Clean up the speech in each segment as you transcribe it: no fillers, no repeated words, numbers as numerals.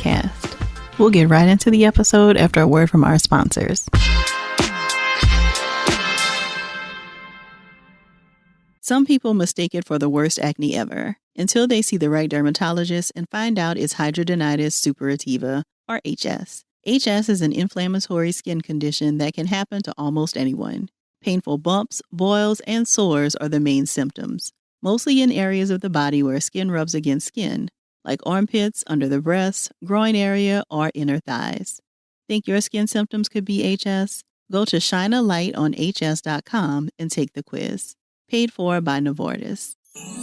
podcast. We'll get right into the episode after a word from our sponsors. Some people mistake it for the worst acne ever until they see the right dermatologist and find out it's hidradenitis suppurativa, or HS. HS is an inflammatory skin condition that can happen to almost anyone. Painful bumps, boils, and sores are the main symptoms, mostly in areas of the body where skin rubs against skin, like armpits, under the breasts, groin area, or inner thighs. Think your skin symptoms could be HS? Go to shinealightonhs.com and take the quiz. Paid for by Novartis.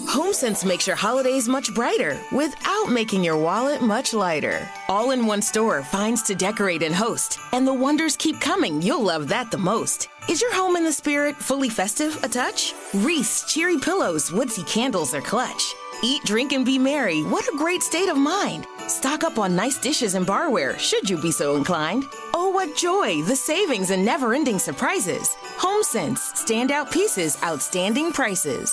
HomeSense makes your holidays much brighter without making your wallet much lighter. All in one store finds to decorate and host, and the wonders keep coming. You'll love that the most. Is your home in the spirit, fully festive a touch? Wreaths, cheery pillows, woodsy candles are clutch. Eat, drink, and be merry. What a great state of mind. Stock up on nice dishes and barware, should you be so inclined. Oh, what joy, the savings and never-ending surprises. HomeSense, standout pieces, outstanding prices.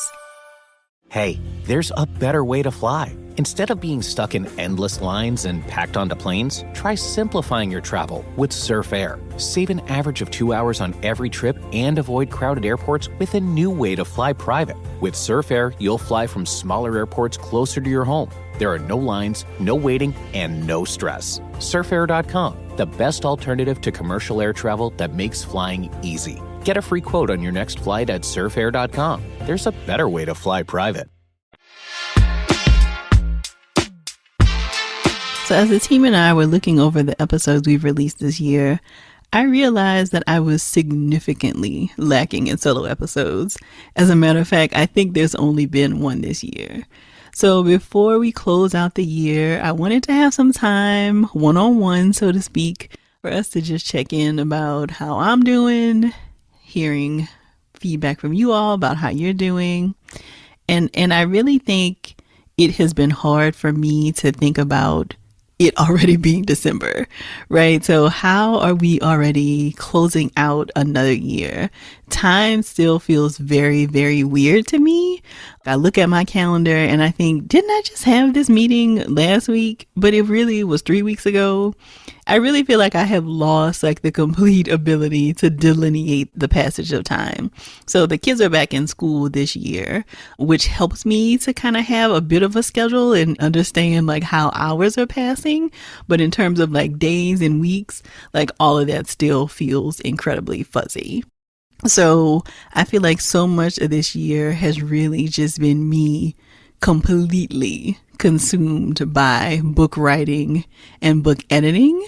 Hey, there's a better way to fly. Instead of being stuck in endless lines and packed onto planes, try simplifying your travel with Surf Air. Save an average of 2 hours on every trip and avoid crowded airports with a new way to fly private. With Surf Air, you'll fly from smaller airports closer to your home. There are no lines, no waiting, and no stress. Surfair.com, the best alternative to commercial air travel that makes flying easy. Get a free quote on your next flight at surfair.com. There's a better way to fly private. So as the team and I were looking over the episodes we've released this year, I realized that I was significantly lacking in solo episodes. As a matter of fact, I think there's only been one this year. So before we close out the year, I wanted to have some time, one-on-one, so to speak, for us to just check in about how I'm doing, hearing feedback from you all about how you're doing. And I really think it has been hard for me to think about it already being December, right? So how are we already closing out another year? Time still feels very, very weird to me. I look at my calendar and I think, didn't I just have this meeting last week? But it really was 3 weeks ago. I really feel like I have lost like the complete ability to delineate the passage of time. So the kids are back in school this year, which helps me to kind of have a bit of a schedule and understand like how hours are passing. But in terms of like days and weeks, like all of that still feels incredibly fuzzy. So I feel like so much of this year has really just been me completely consumed by book writing and book editing.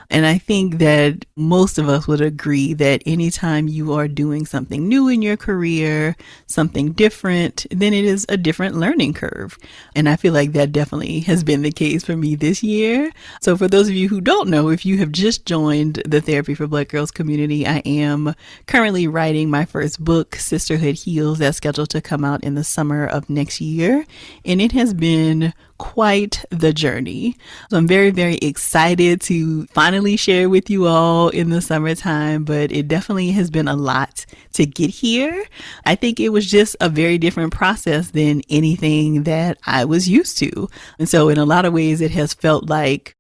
And I think that most of us would agree that anytime you are doing something new in your career, something different, then it is a different learning curve. And I feel like that definitely has been the case for me this year. So for those of you who don't know, if you have just joined the Therapy for Black Girls community, I am currently writing my first book, Sisterhood Heals, that's scheduled to come out in the summer of next year. And it has been quite the journey. So I'm very, very excited to finally share with you all in the summertime, but it definitely has been a lot to get here. I think it was just a very different process than anything that I was used to. And so in a lot of ways, it has felt like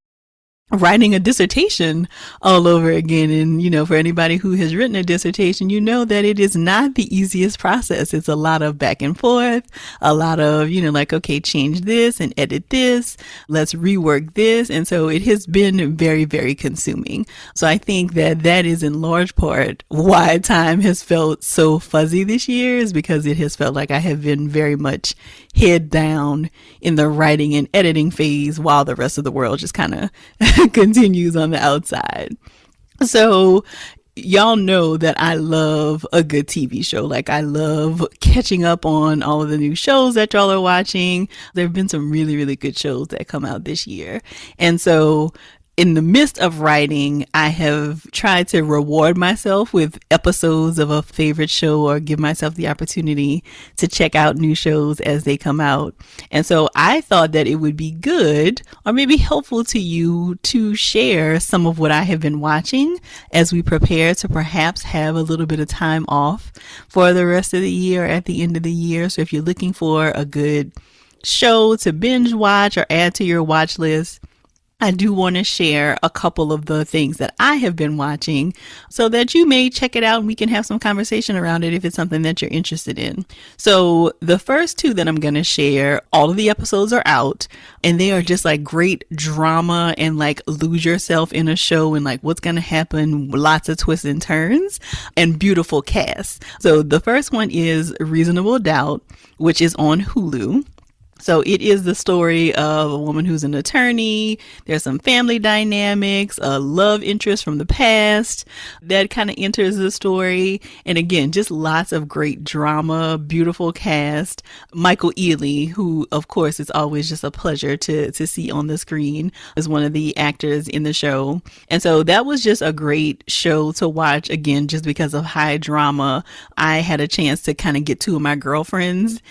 writing a dissertation all over again. And, you know, for anybody who has written a dissertation, you know that it is not the easiest process. It's a lot of back and forth, a lot of, you know, like, okay, change this and edit this. Let's rework this. And so it has been very, very consuming. So I think that that is in large part why time has felt so fuzzy this year, is because it has felt like I have been very much head down in the writing and editing phase while the rest of the world just kind of continues on the outside. So y'all know that I love a good TV show. Like I love catching up on all of the new shows that y'all are watching. There have been some really, really good shows that come out this year. And so in the midst of writing, I have tried to reward myself with episodes of a favorite show or give myself the opportunity to check out new shows as they come out. And so I thought that it would be good or maybe helpful to you to share some of what I have been watching as we prepare to perhaps have a little bit of time off for the rest of the year, at the end of the year. So if you're looking for a good show to binge watch or add to your watch list, I do want to share a couple of the things that I have been watching so that you may check it out and we can have some conversation around it if it's something that you're interested in. So, the first two that I'm going to share, all of the episodes are out and they are just like great drama and like lose yourself in a show and like what's going to happen, lots of twists and turns and beautiful casts. So, the first one is Reasonable Doubt, which is on Hulu. So it is the story of a woman who's an attorney. There's some family dynamics, a love interest from the past that kind of enters the story. And again, just lots of great drama, beautiful cast. Michael Ealy, who of course is always just a pleasure to see on the screen, is one of the actors in the show. And so that was just a great show to watch, again, just because of high drama. I had a chance to kind of get two of my girlfriends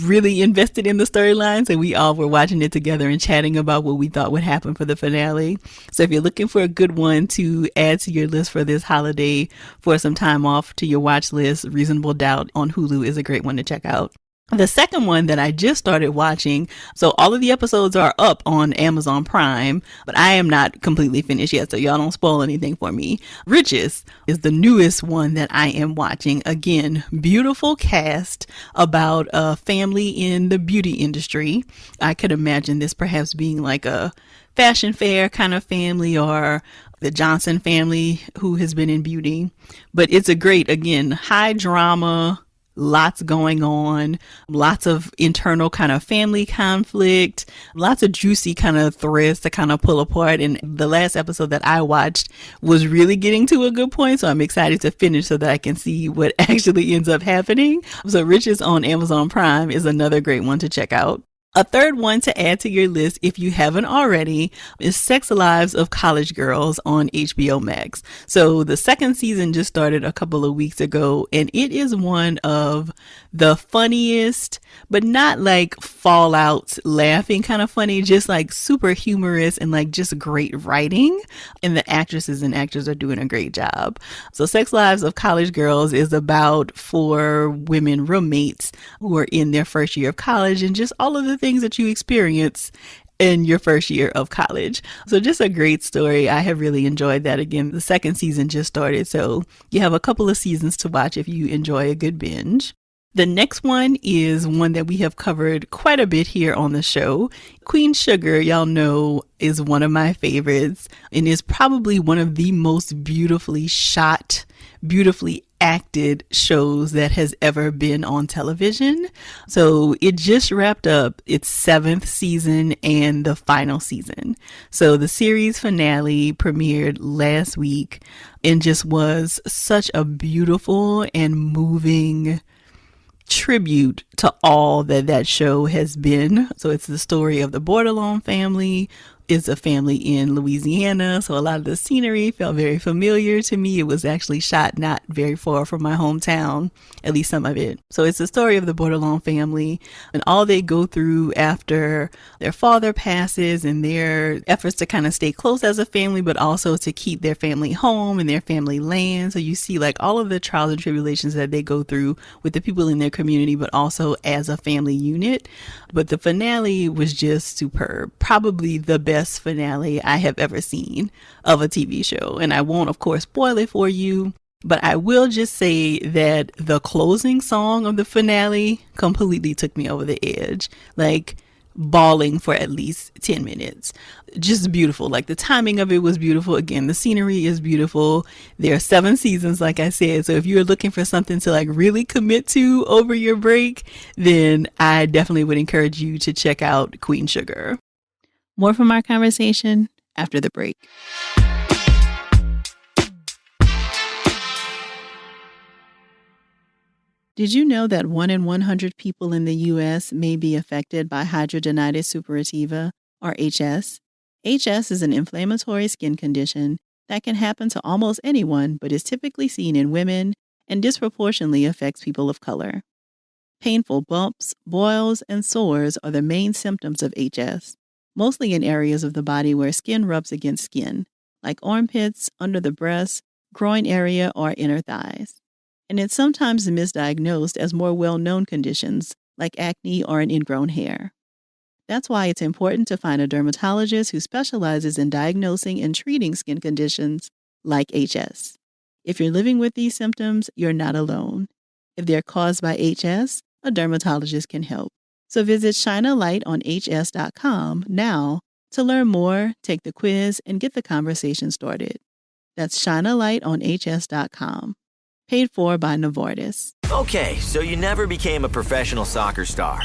really invested in the storylines, and we all were watching it together and chatting about what we thought would happen for the finale. So if you're looking for a good one to add to your list for this holiday for some time off to your watch list, Reasonable Doubt on Hulu is a great one to check out. The second one that I just started watching, so all of the episodes are up on Amazon Prime, but I am not completely finished yet, so y'all don't spoil anything for me. Riches is the newest one that I am watching. Again, beautiful cast about a family in the beauty industry. I could imagine this perhaps being like a fashion fair kind of family or the Johnson family who has been in beauty. But it's a great, again, high drama, lots going on, lots of internal kind of family conflict, lots of juicy kind of threads to kind of pull apart. And the last episode that I watched was really getting to a good point. So I'm excited to finish so that I can see what actually ends up happening. So Riches on Amazon Prime is another great one to check out. A third one to add to your list, if you haven't already, is Sex Lives of College Girls on HBO Max. So the second season just started a couple of weeks ago, and it is one of the funniest, but not like fallout laughing kind of funny, just like super humorous and like just great writing. And the actresses and actors are doing a great job. So Sex Lives of College Girls is about four women roommates who are in their first year of college and just all of the things that you experience in your first year of college. So just a great story. I have really enjoyed that. Again, the second season just started, so you have a couple of seasons to watch if you enjoy a good binge. The next one is one that we have covered quite a bit here on the show. Queen Sugar, y'all know, is one of my favorites and is probably one of the most beautifully shot, beautifully acted shows that has ever been on television. So it just wrapped up its seventh season and the final season. So the series finale premiered last week and just was such a beautiful and moving tribute to all that show has been. So it's the story of the Bordelon family. It's a family in Louisiana, so a lot of the scenery felt very familiar to me. It was actually shot not very far from my hometown, at least some of it. So it's the story of the Bordelon family and all they go through after their father passes and their efforts to kind of stay close as a family, but also to keep their family home and their family land. So you see like all of the trials and tribulations that they go through with the people in their community, but also as a family unit. But the finale was just superb. Probably the best finale I have ever seen of a TV show. And I won't, of course, spoil it for you, but I will just say that the closing song of the finale completely took me over the edge. Like, bawling for at least 10 minutes. Just beautiful. Like the timing of it was beautiful. Again, the scenery is beautiful. There are 7 seasons, like I said. So if you're looking for something to like really commit to over your break, then I definitely would encourage you to check out Queen Sugar. More from our conversation after the break. Did you know that 1 in 100 people in the U.S. may be affected by hidradenitis suppurativa, or HS? HS is an inflammatory skin condition that can happen to almost anyone, but is typically seen in women and disproportionately affects people of color. Painful bumps, boils, and sores are the main symptoms of HS, mostly in areas of the body where skin rubs against skin, like armpits, under the breasts, groin area, or inner thighs. And it's sometimes misdiagnosed as more well-known conditions like acne or an ingrown hair. That's why it's important to find a dermatologist who specializes in diagnosing and treating skin conditions like HS. If you're living with these symptoms, you're not alone. If they're caused by HS, a dermatologist can help. So visit shinealighitonhs.com now to learn more, take the quiz, and get the conversation started. That's shinealighitonhs.com. Paid for by Novartis. Okay, so you never became a professional soccer star,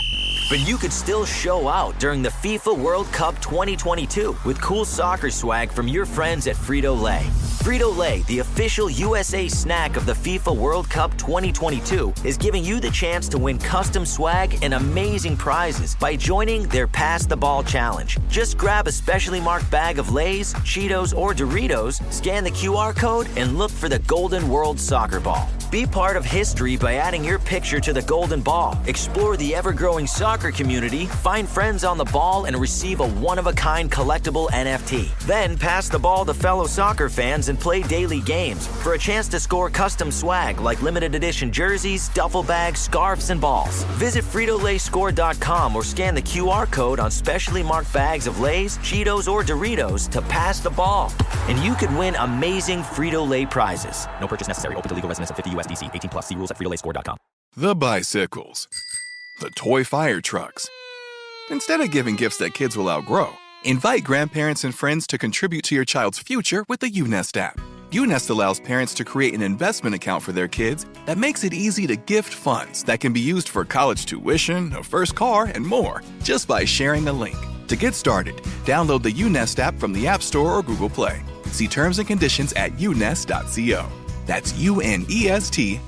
but you could still show out during the FIFA World Cup 2022 with cool soccer swag from your friends at Frito-Lay. Frito-Lay, the official USA snack of the FIFA World Cup 2022, is giving you the chance to win custom swag and amazing prizes by joining their Pass the Ball Challenge. Just grab a specially marked bag of Lay's, Cheetos, or Doritos, scan the QR code, and look for the Golden World Soccer Ball. Be part of history by adding your picture to the Golden Ball. Explore the ever-growing soccer community, find friends on the ball, and receive a one-of-a-kind collectible NFT. Then pass the ball to fellow soccer fans and play daily games for a chance to score custom swag like limited edition jerseys, duffel bags, scarves, and balls. Visit FritoLayScore.com or scan the QR code on specially marked bags of Lay's, Cheetos, or Doritos to pass the ball. And you could win amazing Frito-Lay prizes. No purchase necessary. Open to legal residents of 50 USDC. 18 plus. See rules at FritoLayScore.com. The bicycles. The toy fire trucks. Instead of giving gifts that kids will outgrow, invite grandparents and friends to contribute to your child's future with the UNEST app. UNEST allows parents to create an investment account for their kids that makes it easy to gift funds that can be used for college tuition, a first car, and more, just by sharing a link. To get started, download the UNEST app from the App Store or Google Play. See terms and conditions at unest.co. That's UNEST.co.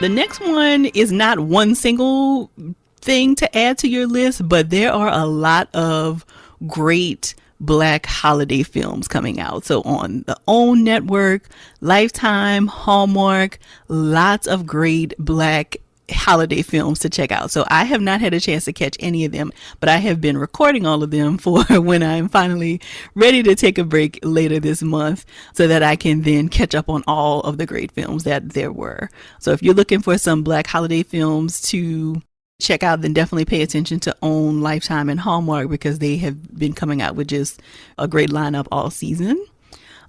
The next one is not one single thing to add to your list, but there are a lot of great Black holiday films coming out. So on the OWN network, Lifetime, Hallmark, lots of great Black holiday films to check out. So I have not had a chance to catch any of them, but I have been recording all of them for when I'm finally ready to take a break later this month so that I can then catch up on all of the great films that there were. So if you're looking for some Black holiday films to check out, then definitely pay attention to OWN, Lifetime, and Hallmark because they have been coming out with just a great lineup all season.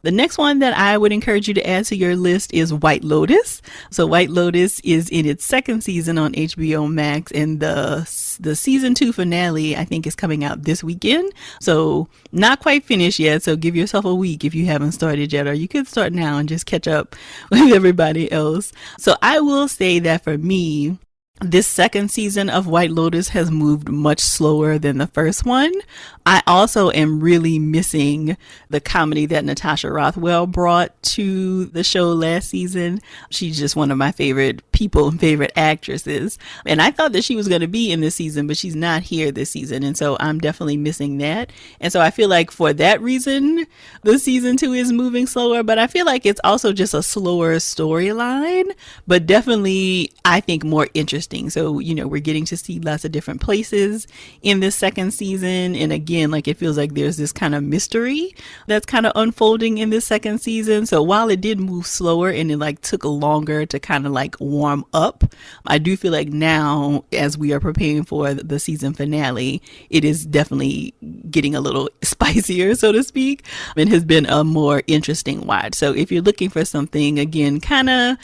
The next one that I would encourage you to add to your list is White Lotus. So White Lotus is in its second season on HBO Max, and the season 2 finale, I think, is coming out this weekend. So not quite finished yet. So give yourself a week if you haven't started yet, or you could start now and just catch up with everybody else. So I will say that for me, this second season of White Lotus has moved much slower than the first one. I also am really missing the comedy that Natasha Rothwell brought to the show last season. She's just one of my favorite people and favorite actresses. And I thought that she was going to be in this season, but she's not here this season. And so I'm definitely missing that. And so I feel like for that reason, the season 2 is moving slower, but I feel like it's also just a slower storyline, but definitely I think more interesting. So, you know, we're getting to see lots of different places in this second season. And again, like it feels like there's this kind of mystery that's kind of unfolding in this second season. So while it did move slower and it like took longer to kind of like warm up, I do feel like now as we are preparing for the season finale, it is definitely getting a little spicier, so to speak. It has been a more interesting watch. So if you're looking for something, again, kind of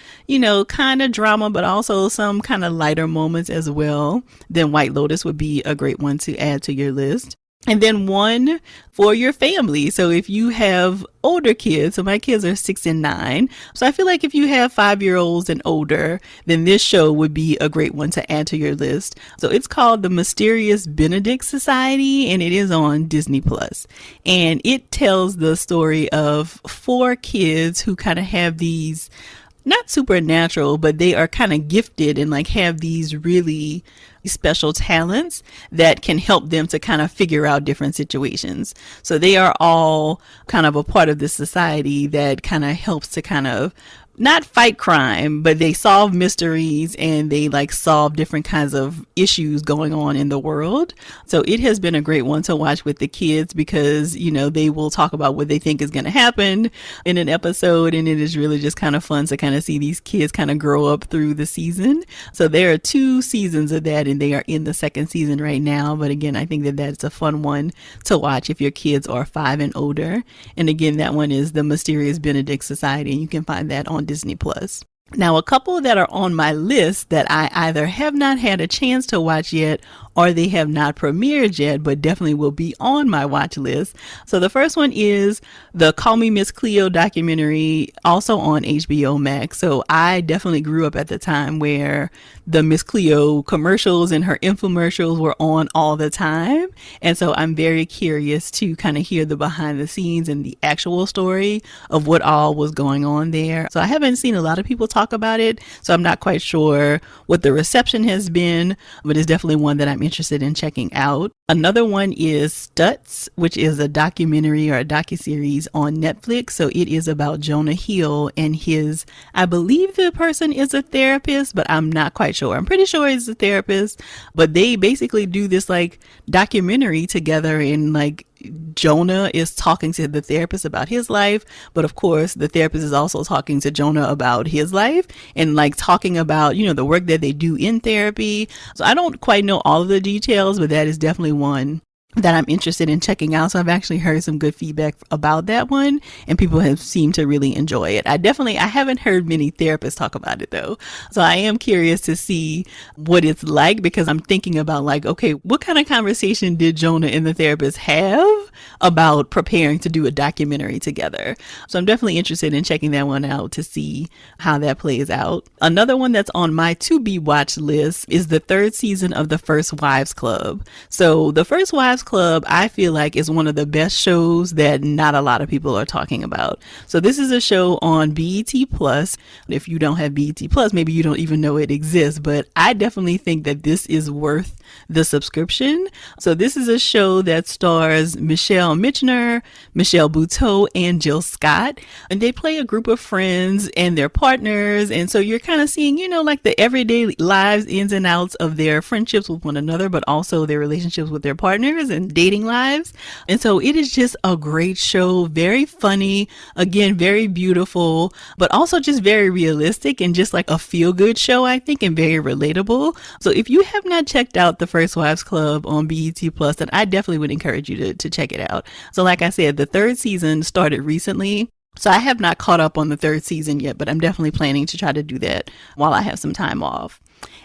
drama, but also some kind of lighter moments as well, then White Lotus would be a great one to add to your list. And then one for your family. So if you have older kids, so my kids are 6 and 9. So I feel like if you have 5-year-olds and older, then this show would be a great one to add to your list. So it's called The Mysterious Benedict Society, and it is on Disney Plus. And it tells the story of 4 kids who kind of have these, not supernatural, but they are kind of gifted and like have these really special talents that can help them to kind of figure out different situations. So they are all kind of a part of this society that kind of helps to kind of not fight crime, but they solve mysteries and they like solve different kinds of issues going on in the world. So it has been a great one to watch with the kids because, you know, they will talk about what they think is going to happen in an episode. And it is really just kind of fun to kind of see these kids kind of grow up through the season. So there are 2 seasons of that and they are in the 2nd season right now. But again, I think that that's a fun one to watch if your kids are 5 and older. And again, that one is The Mysterious Benedict Society, and you can find that on Disney Plus. Now, a couple that are on my list that I either have not had a chance to watch yet or they have not premiered yet, but definitely will be on my watch list. So the first one is the Call Me Miss Cleo documentary, also on HBO Max. So I definitely grew up at the time where the Miss Cleo commercials and her infomercials were on all the time. And so I'm very curious to kind of hear the behind the scenes and the actual story of what all was going on there. So I haven't seen a lot of people talk about it, so I'm not quite sure what the reception has been, but it's definitely one that I'm interested in checking out. Another one is Stutz, which is a documentary or a docuseries on Netflix. So it is about Jonah Hill and his, I believe the person is a therapist, but I'm not quite sure. I'm pretty sure he's a therapist, but they basically do this like documentary together, and like Jonah is talking to the therapist about his life, but of course the therapist is also talking to Jonah about his life and like talking about, you know, the work that they do in therapy. So I don't quite know all of the details, but that is definitely one that I'm interested in checking out. So I've actually heard some good feedback about that one, and people have seemed to really enjoy it. I haven't heard many therapists talk about it though. So I am curious to see what it's like, because I'm thinking about like, okay, what kind of conversation did Jonah and the therapist have about preparing to do a documentary together? So I'm definitely interested in checking that one out to see how that plays out. Another one that's on my to be watch list is the 3rd season of The First Wives Club. So The First Wives Club, I feel like, is one of the best shows that not a lot of people are talking about. So this is a show on BET Plus. If you don't have BET Plus, maybe you don't even know it exists, but I definitely think that this is worth the subscription. So this is a show that stars Michelle Michener, Michelle Buteau, and Jill Scott, and they play a group of friends and their partners. And so you're kind of seeing, you know, like the everyday lives, ins and outs of their friendships with one another, but also their relationships with their partners and dating lives. And so it is just a great show, very funny, again, very beautiful, but also just very realistic and just like a feel good show, I think, and very relatable. So if you have not checked out The First Wives Club on BET Plus, then I definitely would encourage you to check it out. So like I said, the 3rd season started recently. So I have not caught up on the 3rd season yet, but I'm definitely planning to try to do that while I have some time off.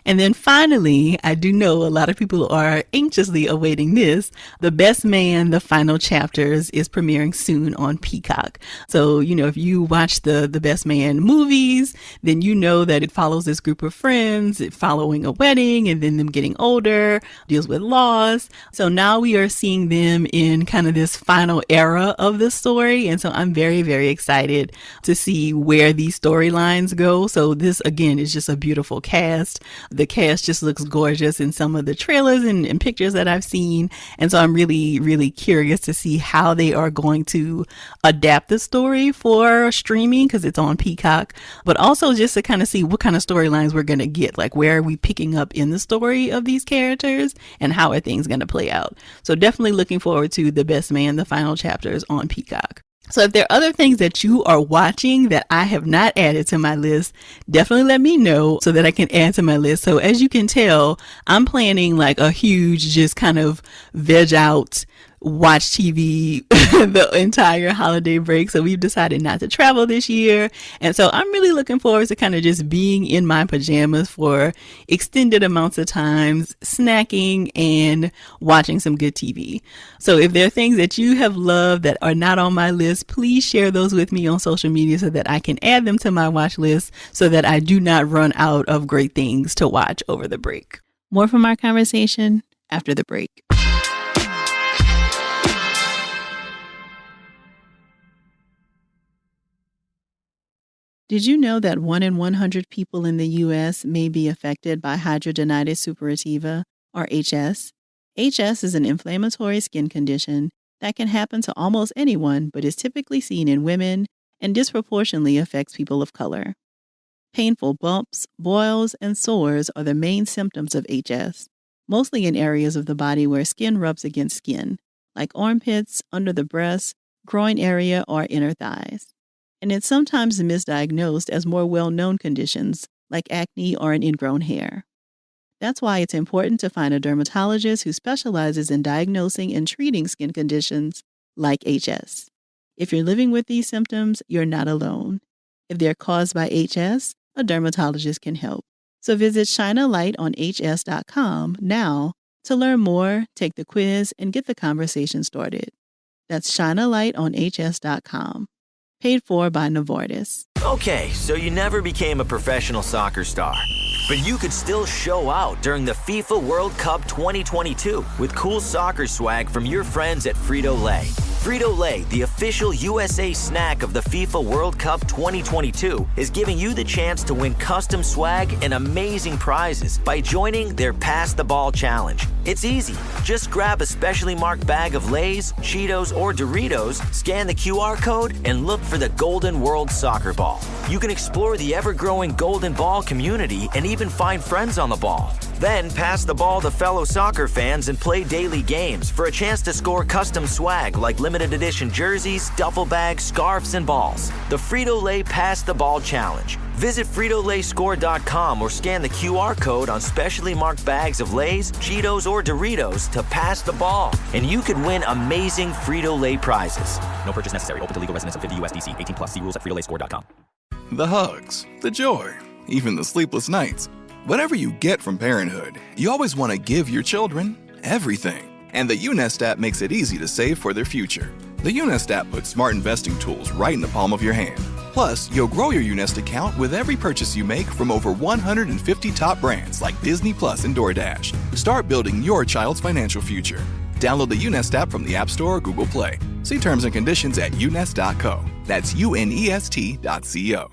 And then finally, I do know a lot of people are anxiously awaiting this. The Best Man, the final chapters, is premiering soon on Peacock. So, you know, if you watch the Best Man movies, then you know that it follows this group of friends following a wedding and then them getting older, deals with loss. So now we are seeing them in kind of this final era of the story. And so I'm very, very excited to see where these storylines go. So this, again, is just a beautiful cast. The cast just looks gorgeous in some of the trailers and pictures that I've seen. And so I'm really, really curious to see how they are going to adapt the story for streaming, because it's on Peacock, but also just to kind of see what kind of storylines we're going to get. Like, where are we picking up in the story of these characters and how are things going to play out? So definitely looking forward to The Best Man, the final chapters on Peacock. So if there are other things that you are watching that I have not added to my list, definitely let me know so that I can add to my list. So as you can tell, I'm planning like a huge, just kind of veg out, watch TV the entire holiday break. So we've decided not to travel this year. And so I'm really looking forward to kind of just being in my pajamas for extended amounts of times, snacking and watching some good TV. So if there are things that you have loved that are not on my list, please share those with me on social media so that I can add them to my watch list so that I do not run out of great things to watch over the break. More from our conversation after the break. Did you know that 1 in 100 people in the U.S. may be affected by hidradenitis suppurativa, or HS? HS is an inflammatory skin condition that can happen to almost anyone, but is typically seen in women and disproportionately affects people of color. Painful bumps, boils, and sores are the main symptoms of HS, mostly in areas of the body where skin rubs against skin, like armpits, under the breast, groin area, or inner thighs. And it's sometimes misdiagnosed as more well-known conditions like acne or an ingrown hair. That's why it's important to find a dermatologist who specializes in diagnosing and treating skin conditions like HS. If you're living with these symptoms, you're not alone. If they're caused by HS, a dermatologist can help. So visit shinealightonhs.com now to learn more, take the quiz, and get the conversation started. That's shinealightonhs.com. Paid for by Novartis. Okay, so you never became a professional soccer star, but you could still show out during the FIFA World Cup 2022 with cool soccer swag from your friends at Frito-Lay. Frito-Lay, the official USA snack of the FIFA World Cup 2022, is giving you the chance to win custom swag and amazing prizes by joining their Pass the Ball Challenge. It's easy. Just grab a specially marked bag of Lay's, Cheetos, or Doritos, scan the QR code, and look for the Golden World Soccer Ball. You can explore the ever-growing Golden Ball community and even find friends on the ball. Then pass the ball to fellow soccer fans and play daily games for a chance to score custom swag like limited edition jerseys, duffel bags, scarves, and balls. The Frito-Lay Pass the Ball Challenge. Visit FritoLayScore.com or scan the QR code on specially marked bags of Lay's, Cheetos, or Doritos to pass the ball, and you could win amazing Frito-Lay prizes. No purchase necessary. Open to legal residents of 50 USDC. 18 plus. See rules at FritoLayScore.com. The hugs, the joy, even the sleepless nights. Whatever you get from parenthood, you always want to give your children everything. And the UNest app makes it easy to save for their future. The UNest app puts smart investing tools right in the palm of your hand. Plus, you'll grow your UNest account with every purchase you make from over 150 top brands like Disney Plus and DoorDash. Start building your child's financial future. Download the UNest app from the App Store or Google Play. See terms and conditions at unest.co. That's UNEST.co.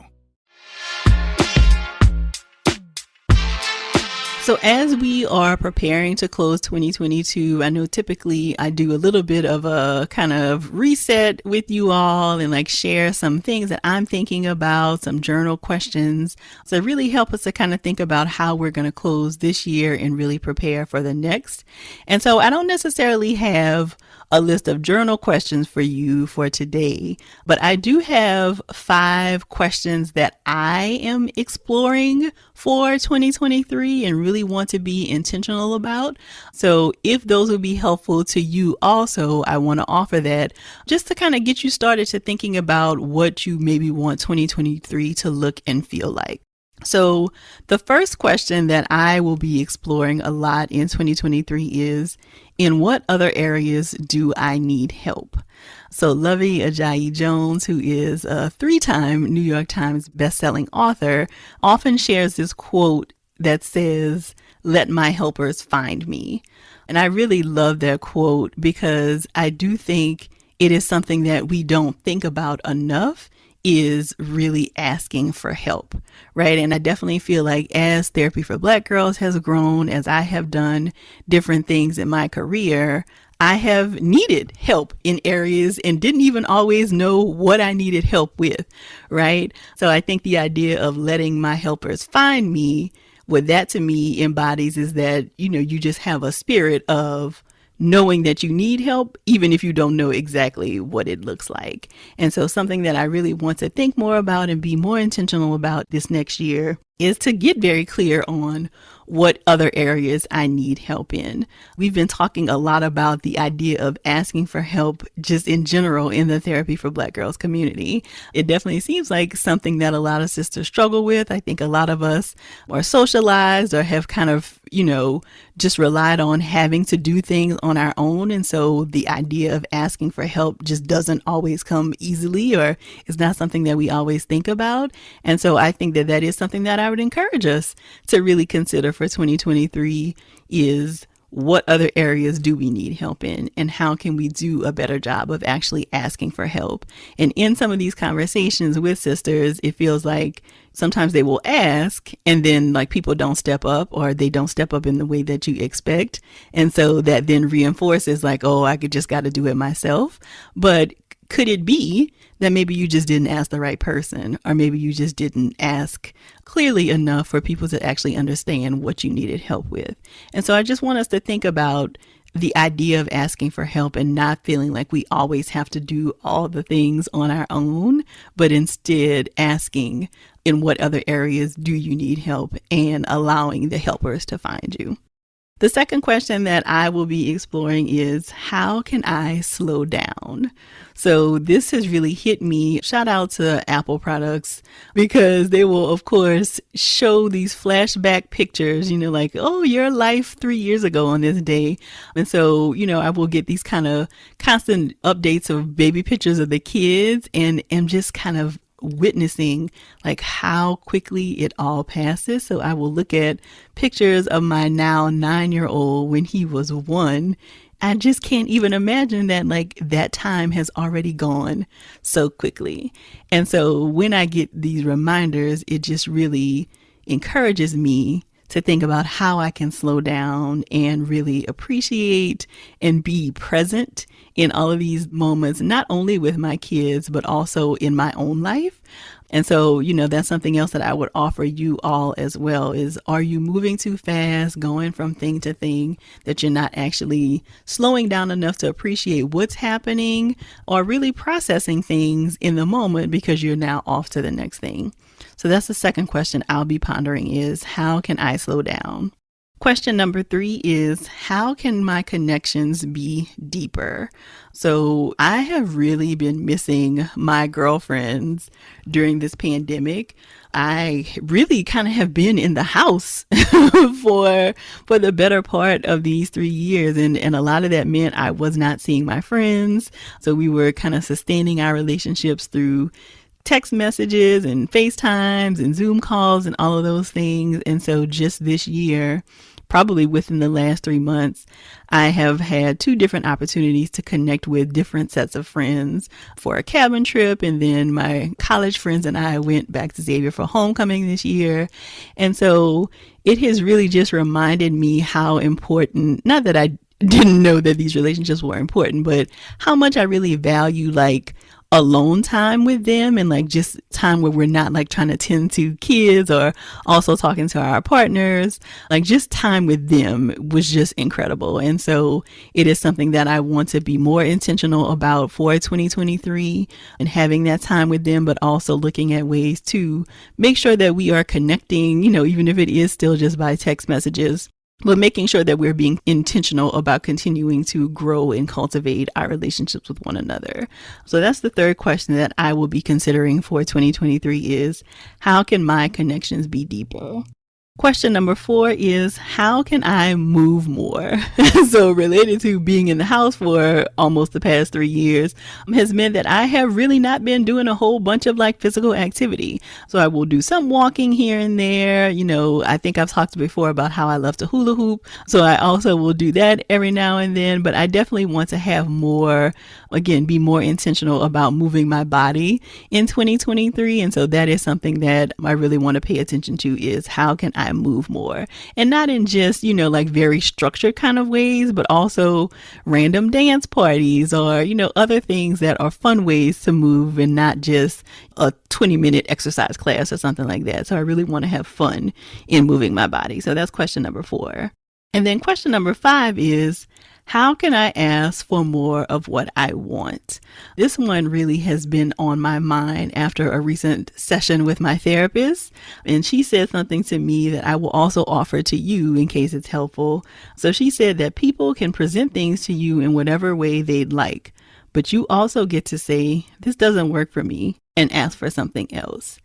So as we are preparing to close 2022, I know typically I do a little bit of a kind of reset with you all and like share some things that I'm thinking about, some journal questions. So really help us to kind of think about how we're going to close this year and really prepare for the next. And so I don't necessarily have a list of journal questions for you for today, but I do have 5 questions that I am exploring for 2023 and really want to be intentional about. So if those would be helpful to you also, I want to offer that just to kind of get you started to thinking about what you maybe want 2023 to look and feel like. So the first question that I will be exploring a lot in 2023 is, in what other areas do I need help? So Lovey Ajayi Jones, who is a 3-time New York Times bestselling author, often shares this quote that says, "Let my helpers find me." And I really love that quote because I do think it is something that we don't think about enough, is really asking for help, right? And I definitely feel like as Therapy for Black Girls has grown, as I have done different things in my career, I have needed help in areas and didn't even always know what I needed help with, right? So I think the idea of letting my helpers find me, what that to me embodies is that, you know, you just have a spirit of knowing that you need help, even if you don't know exactly what it looks like. And so something that I really want to think more about and be more intentional about this next year is to get very clear on what other areas I need help in. We've been talking a lot about the idea of asking for help just in general in the Therapy for Black Girls community. It definitely seems like something that a lot of sisters struggle with. I think a lot of us are socialized or have kind of, you know, just relied on having to do things on our own. And so the idea of asking for help just doesn't always come easily, or is not something that we always think about. And so I think that that is something that I would encourage us to really consider for 2023 is, what other areas do we need help in, and how can we do a better job of actually asking for help? And in some of these conversations with sisters, it feels like sometimes they will ask and then like people don't step up, or they don't step up in the way that you expect. And so that then reinforces like, oh, I just got to do it myself. But could it be that maybe you just didn't ask the right person, or maybe you just didn't ask clearly enough for people to actually understand what you needed help with? And so I just want us to think about the idea of asking for help and not feeling like we always have to do all the things on our own, but instead asking, in what other areas do you need help, and allowing the helpers to find you. The second question that I will be exploring is, how can I slow down? So this has really hit me. Shout out to Apple products, because they will, of course, show these flashback pictures, like, oh, your life 3 years ago on this day. And so, I will get these kind of constant updates of baby pictures of the kids, and am just kind of witnessing like how quickly it all passes. So I will look at pictures of my now 9-year-old when he was 1. I just can't even imagine that like that time has already gone so quickly. And so when I get these reminders, it just really encourages me to think about how I can slow down and really appreciate and be present in all of these moments, not only with my kids, but also in my own life. And so, that's something else that I would offer you all as well is, are you moving too fast, going from thing to thing, that you're not actually slowing down enough to appreciate what's happening, or really processing things in the moment because you're now off to the next thing? So that's the second question I'll be pondering is, how can I slow down? Question number 3 is, how can my connections be deeper? So I have really been missing my girlfriends during this pandemic. I really kind of have been in the house for the better part of these 3 years. And a lot of that meant I was not seeing my friends. So we were kind of sustaining our relationships through text messages and FaceTimes and Zoom calls and all of those things. And so just this year, probably within the last 3 months, I have had 2 different opportunities to connect with different sets of friends for a cabin trip. And then my college friends and I went back to Xavier for homecoming this year. And so it has really just reminded me how important, not that I didn't know that these relationships were important, but how much I really value like alone time with them, and like just time where we're not like trying to tend to kids or also talking to our partners. Like just time with them was just incredible. And so it is something that I want to be more intentional about for 2023, and having that time with them, but also looking at ways to make sure that we are connecting, even if it is still just by text messages, but making sure that we're being intentional about continuing to grow and cultivate our relationships with one another. So that's the third question that I will be considering for 2023 is, how can my connections be deeper? Question number 4 is, how can I move more? So related to being in the house for almost the past 3 years has meant that I have really not been doing a whole bunch of like physical activity. So I will do some walking here and there. I think I've talked before about how I love to hula hoop. So I also will do that every now and then, but I definitely want to have more, again, be more intentional about moving my body in 2023. And so that is something that I really want to pay attention to is, how can I move more? And not in just, like very structured kind of ways, but also random dance parties or, other things that are fun ways to move, and not just a 20-minute exercise class or something like that. So I really want to have fun in moving my body. So that's question number 4. And then question number 5 is, how can I ask for more of what I want? This one really has been on my mind after a recent session with my therapist. And she said something to me that I will also offer to you in case it's helpful. So she said that people can present things to you in whatever way they'd like, but you also get to say, this doesn't work for me, and ask for something else.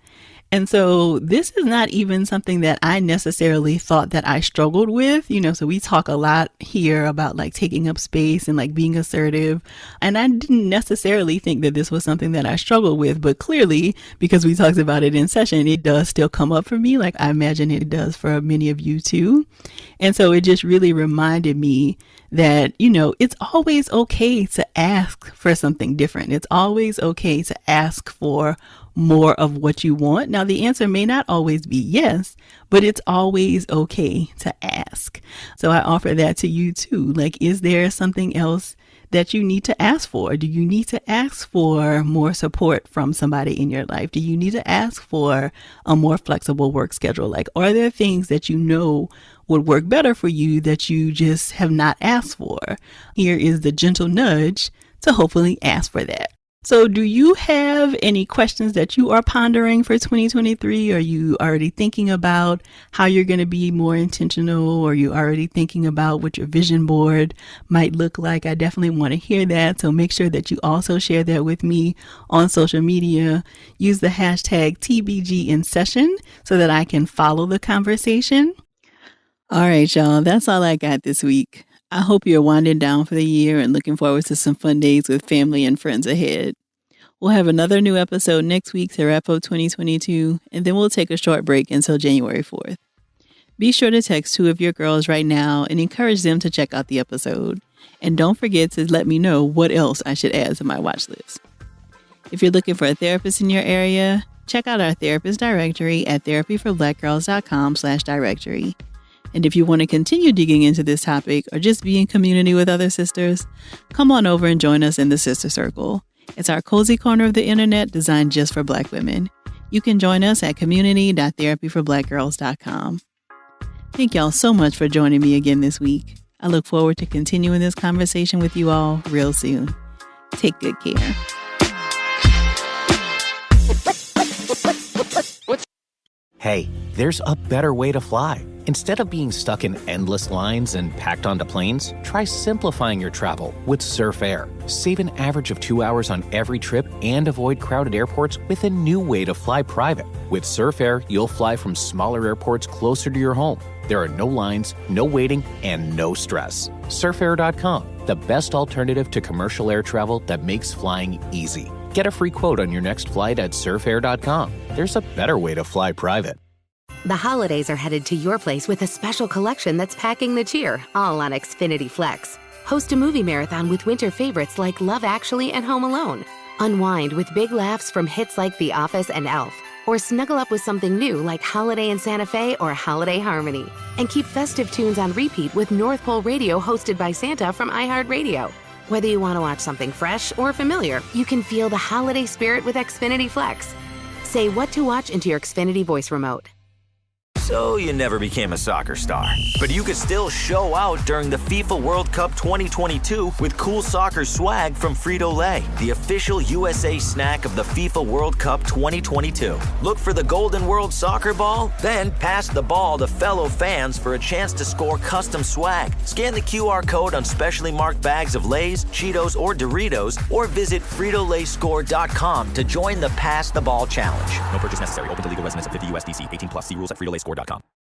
And so this is not even something that I necessarily thought that I struggled with, so we talk a lot here about like taking up space and like being assertive. And I didn't necessarily think that this was something that I struggled with, but clearly, because we talked about it in session, it does still come up for me. Like I imagine it does for many of you too. And so it just really reminded me that, it's always okay to ask for something different. It's always okay to ask for more of what you want? Now, the answer may not always be yes, but it's always okay to ask. So I offer that to you too. Like, is there something else that you need to ask for? Do you need to ask for more support from somebody in your life? Do you need to ask for a more flexible work schedule? Like, are there things that you know would work better for you that you just have not asked for? Here is the gentle nudge to hopefully ask for that. So do you have any questions that you are pondering for 2023? Are you already thinking about how you're going to be more intentional? Or are you already thinking about what your vision board might look like? I definitely want to hear that. So make sure that you also share that with me on social media. Use the hashtag TBGInSession so that I can follow the conversation. All right, y'all, that's all I got this week. I hope you're winding down for the year and looking forward to some fun days with family and friends ahead. We'll have another new episode next week to wrap up 2022, and then we'll take a short break until January 4th. Be sure to text 2 of your girls right now and encourage them to check out the episode. And don't forget to let me know what else I should add to my watch list. If you're looking for a therapist in your area, check out our therapist directory at therapyforblackgirls.com/directory. And if you want to continue digging into this topic or just be in community with other sisters, come on over and join us in the Sister Circle. It's our cozy corner of the internet designed just for Black women. You can join us at community.therapyforblackgirls.com. Thank y'all so much for joining me again this week. I look forward to continuing this conversation with you all real soon. Take good care. Hey, there's a better way to fly. Instead of being stuck in endless lines and packed onto planes, try simplifying your travel with Surf Air. Save an average of 2 hours on every trip and avoid crowded airports with a new way to fly private. With Surf Air, you'll fly from smaller airports closer to your home. There are no lines, no waiting, and no stress. Surfair.com, the best alternative to commercial air travel that makes flying easy. Get a free quote on your next flight at surfair.com. There's a better way to fly private. The holidays are headed to your place with a special collection that's packing the cheer, all on Xfinity Flex. Host a movie marathon with winter favorites like Love Actually and Home Alone. Unwind with big laughs from hits like The Office and Elf. Or snuggle up with something new like Holiday in Santa Fe or Holiday Harmony. And keep festive tunes on repeat with North Pole Radio hosted by Santa from iHeartRadio. Whether you want to watch something fresh or familiar, you can feel the holiday spirit with Xfinity Flex. Say what to watch into your Xfinity voice remote. So you never became a soccer star, but you could still show out during the FIFA World Cup 2022 with cool soccer swag from Frito-Lay, the official USA snack of the FIFA World Cup 2022. Look for the Golden World Soccer Ball, then pass the ball to fellow fans for a chance to score custom swag. Scan the QR code on specially marked bags of Lay's, Cheetos, or Doritos, or visit FritoLayScore.com to join the Pass the Ball Challenge. No purchase necessary. Open to legal residents of 50 USDC. 18 plus. See rules at FritoLayScore.com.